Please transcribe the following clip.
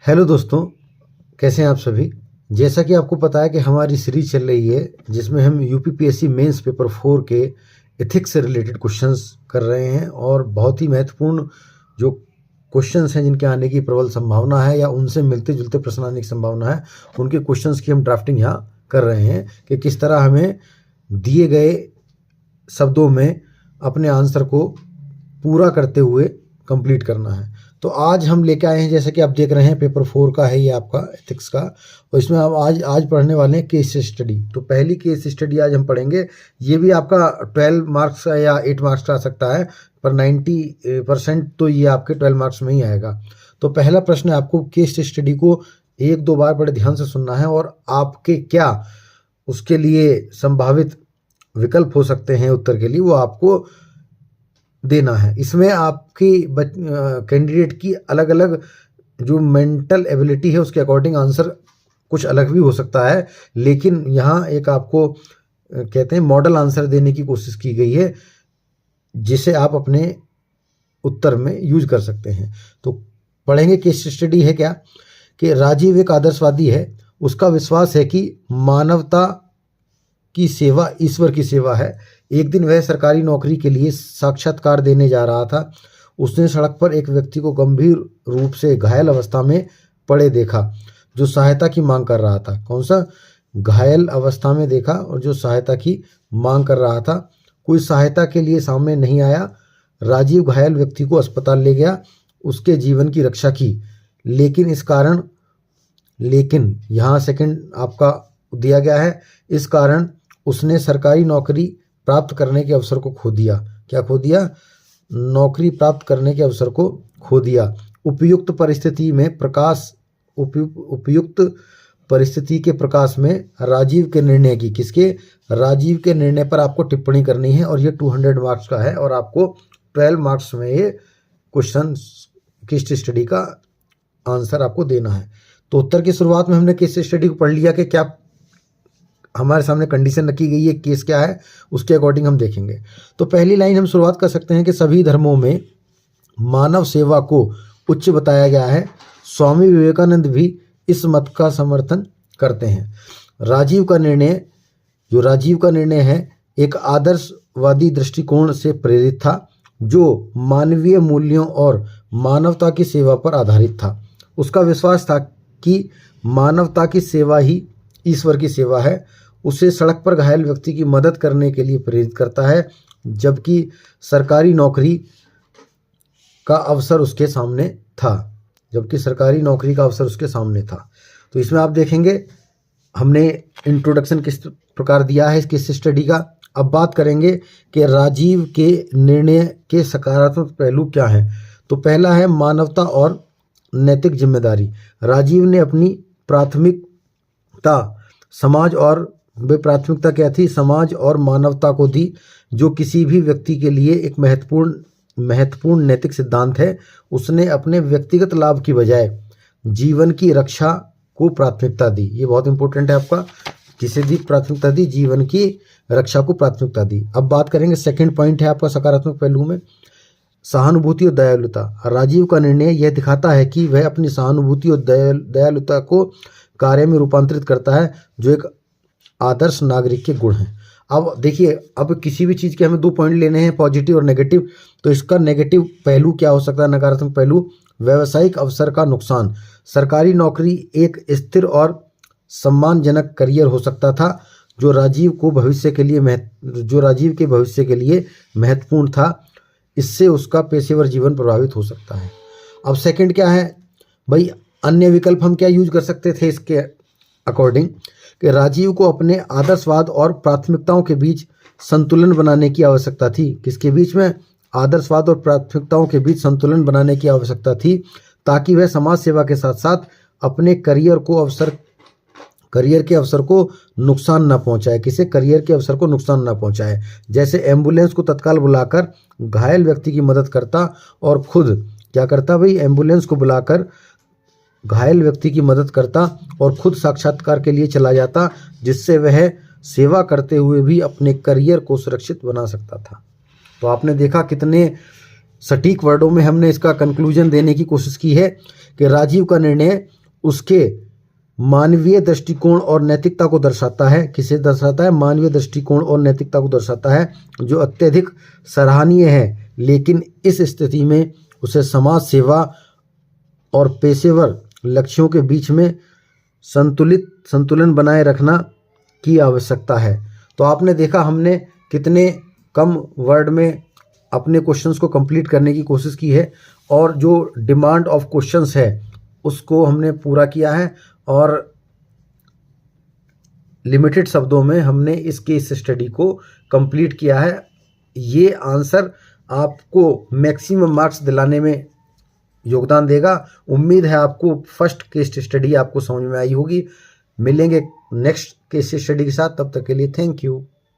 Hello दोस्तों, कैसे हैं आप सभी। जैसा कि आपको पता है कि हमारी सीरीज चल रही है जिसमें हम यूपीपीएससी मेंस पेपर 4 के एथिक्स से रिलेटेड क्वेश्चंस कर रहे हैं और बहुत ही महत्वपूर्ण जो क्वेश्चंस हैं जिनके आने की प्रबल संभावना है या उनसे मिलते जुलते प्रश्न आने की संभावना है, उनके क्वेश्चंस की हम ड्राफ्टिंग यहाँ कर रहे हैं कि किस तरह हमें दिए गए शब्दों में अपने आंसर को पूरा करते हुए कंप्लीट करना है। तो आज हम लेके आए हैं, जैसा कि आप देख रहे हैं, पेपर 4 का है ये आपका एथिक्स का, और इसमें हम आज पढ़ने वाले हैं केस स्टडी। तो पहली केस स्टडी आज हम पढ़ेंगे। ये भी आपका 12 मार्क्स का या 8 मार्क्स का आ सकता है, पर 90% तो ये आपके 12 मार्क्स में ही आएगा। तो पहला प्रश्न है, आपको केस स्टडी को 1-2 बार बड़े ध्यान से सुनना है और आपके क्या उसके लिए संभावित विकल्प हो सकते हैं उत्तर के लिए, वो आपको देना है। इसमें आपकी कैंडिडेट की अलग अलग जो मेंटल एबिलिटी है उसके अकॉर्डिंग आंसर कुछ अलग भी हो सकता है, लेकिन यहाँ एक आपको कहते हैं मॉडल आंसर देने की कोशिश की गई है जिसे आप अपने उत्तर में यूज कर सकते हैं। तो पढ़ेंगे। केस स्टडी है क्या कि राजीव एक आदर्शवादी है। उसका विश्वास है कि मानवता की सेवा ईश्वर की सेवा है। एक दिन वह सरकारी नौकरी के लिए साक्षात्कार देने जा रहा था। उसने सड़क पर एक व्यक्ति को गंभीर रूप से घायल अवस्था में पड़े देखा जो सहायता की मांग कर रहा था। कौन सा? घायल अवस्था में देखा और जो सहायता की मांग कर रहा था। कोई सहायता के लिए सामने नहीं आया। राजीव घायल व्यक्ति को अस्पताल ले गया, उसके जीवन की रक्षा की, लेकिन यहाँ सेकंड आपका दिया गया है, इस कारण उसने सरकारी नौकरी प्राप्त करने के अवसर को खो दिया। क्या खो दिया? नौकरी प्राप्त करने के अवसर को खो दिया। उपयुक्त परिस्थिति के प्रकाश में राजीव के निर्णय की, किसके? राजीव के निर्णय पर आपको टिप्पणी करनी है और ये 200 मार्क्स का है और आपको 12 मार्क्स में ये क्वेश्चन केस स्टडी का आंसर आपको देना है। तो उत्तर की शुरुआत में हमने केस स्टडी को पढ़ लिया कि क्या हमारे सामने कंडीशन रखी गई है, केस क्या है, उसके अकॉर्डिंग हम देखेंगे। तो पहली लाइन हम शुरुआत कर सकते हैं कि सभी धर्मों में मानव सेवा को उच्च बताया गया है। स्वामी विवेकानंद भी इस मत का समर्थन करते हैं। राजीव का निर्णय है एक आदर्शवादी दृष्टिकोण से प्रेरित था जो मानवीय मूल्यों और मानवता की सेवा पर आधारित था। उसका विश्वास था कि मानवता की सेवा ही ईश्वर की सेवा है। उसे सड़क पर घायल व्यक्ति की मदद करने के लिए प्रेरित करता है, जबकि सरकारी नौकरी का अवसर उसके सामने था। तो इसमें आप देखेंगे हमने इंट्रोडक्शन किस प्रकार दिया है इसके स्टडी का। अब बात करेंगे कि राजीव के निर्णय के सकारात्मक पहलू क्या हैं। तो पहला है मानवता और नैतिक जिम्मेदारी। राजीव ने अपनी प्राथमिकता क्या थी? समाज और मानवता को दी, जो किसी भी व्यक्ति के लिए एक महत्वपूर्ण नैतिक सिद्धांत है। उसने अपने व्यक्तिगत लाभ की बजाय जीवन की रक्षा को प्राथमिकता दी। ये बहुत इंपॉर्टेंट है आपका। किसे दी प्राथमिकता दी? जीवन की रक्षा को प्राथमिकता दी। अब बात करेंगे, सेकंड पॉइंट है आपका सकारात्मक पहलू में सहानुभूति और दयालुता। राजीव का निर्णय यह दिखाता है कि वह अपनी सहानुभूति और दयालुता को कार्य में रूपांतरित करता है, जो एक आदर्श नागरिक के गुण हैं। अब देखिए, अब किसी भी चीज़ के हमें 2 पॉइंट लेने हैं, पॉजिटिव और नेगेटिव। तो इसका नेगेटिव पहलू क्या हो सकता है? नकारात्मक पहलू, व्यावसायिक अवसर का नुकसान। सरकारी नौकरी एक स्थिर और सम्मानजनक करियर हो सकता था जो राजीव के भविष्य के लिए महत्वपूर्ण था। इससे उसका पेशेवर जीवन प्रभावित हो सकता है। अब सेकंड क्या है भाई? अन्य विकल्प हम क्या यूज कर सकते थे इसके अकॉर्डिंग कि राजीव को अपने आदर्शवाद और प्राथमिकताओं के बीच संतुलन बनाने की आवश्यकता थी। किसके बीच में? आदर्शवाद और प्राथमिकताओं के बीच संतुलन बनाने की आवश्यकता थी, ताकि वह समाज सेवा के साथ साथ अपने करियर के अवसर को नुकसान न पहुंचाए। किसे? करियर के अवसर को नुकसान न पहुंचाए। जैसे एम्बुलेंस को तत्काल बुलाकर घायल व्यक्ति की मदद करता और खुद क्या करता भाई? एम्बुलेंस को बुलाकर घायल व्यक्ति की मदद करता और खुद साक्षात्कार के लिए चला जाता, जिससे वह सेवा करते हुए भी अपने करियर को सुरक्षित बना सकता था। तो आपने देखा कितने सटीक वर्डों में हमने इसका कंक्लूजन देने की कोशिश की है कि राजीव का निर्णय उसके मानवीय दृष्टिकोण और नैतिकता को दर्शाता है। किसे दर्शाता है? मानवीय दृष्टिकोण और नैतिकता को दर्शाता है, जो अत्यधिक सराहनीय है। लेकिन इस स्थिति में उसे समाज सेवा और पेशेवर लक्ष्यों के बीच में संतुलन बनाए रखना की आवश्यकता है। तो आपने देखा हमने कितने कम वर्ड में अपने क्वेश्चंस को कंप्लीट करने की कोशिश की है, और जो डिमांड ऑफ क्वेश्चंस है उसको हमने पूरा किया है, और लिमिटेड शब्दों में हमने इस केस स्टडी को कंप्लीट किया है। ये आंसर आपको मैक्सिमम मार्क्स दिलाने में योगदान देगा। उम्मीद है आपको फर्स्ट केस स्टडी आपको समझ में आई होगी। मिलेंगे नेक्स्ट केस स्टडी के साथ, तब तक के लिए थैंक यू।